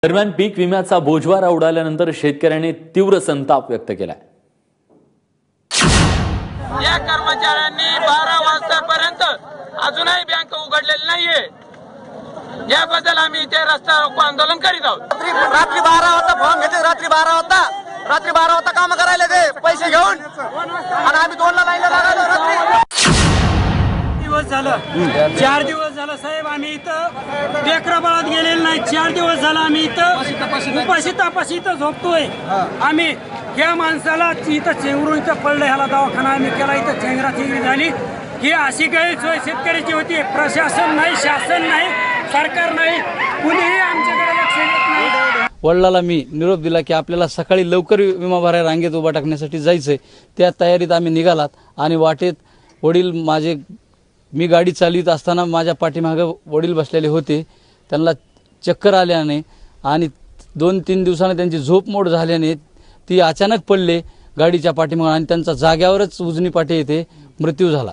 दरम्यान पीक विम्याचा बोजवारा उडाल्यानंतर शेतकऱ्यांनी तीव्र संताप व्यक्त केलाय। या कर्मचाऱ्यांनी 12 वाजतापर्यंत अजूनही बँक उघडलेली नाहीये। याबद्दल आम्ही इथे रस्ता रोको आंदोलन करीत आहोत। रात्री 12 वाजता फॉर्म घेते, रात्री 12 वाजता काम करायला ते पैसे घेऊन आणि आम्ही 2 ला लाईनला लागायलो। रात्री दिवस झालं, 4 दिवस झालं साहेब आम्ही इथं लेकराबाळात गेलेलं नाही। 4 दिवस झालं आम्ही इथं उपाशी तापाशी इथं झोपतोय। आम्ही या माणसाला इथं चेंगरून इथं पडलं, ह्याला दवाखाना आम्ही केला, इथं चेंगराचेंगरी झाली। ही अशी गैरसोय शेतकऱ्याची होती। प्रशासन नाही, शासन नाही, सरकार नाही, कुणीही आमच्याकडे लक्ष देत नाही। वडिलाला मी निरोप दिला की आपल्याला सकाळी लवकर विमा भरायला रांगेत उभा टाकण्यासाठी जायचंय। त्या तयारीत आम्ही निघालात आणि वाटेत वडील मी गाडी चालवित असताना माझ्या पाठीमागे वडील बसलेले होते। त्यांना चक्कर आल्याने आणि 2-3 दिवसांनी त्यांची झोप मोड झाल्याने ती अचानक पडले गाडीच्या पाठीमागे आणि त्यांचा जाग्यावरच उजनी पाठी येथे मृत्यू झाला।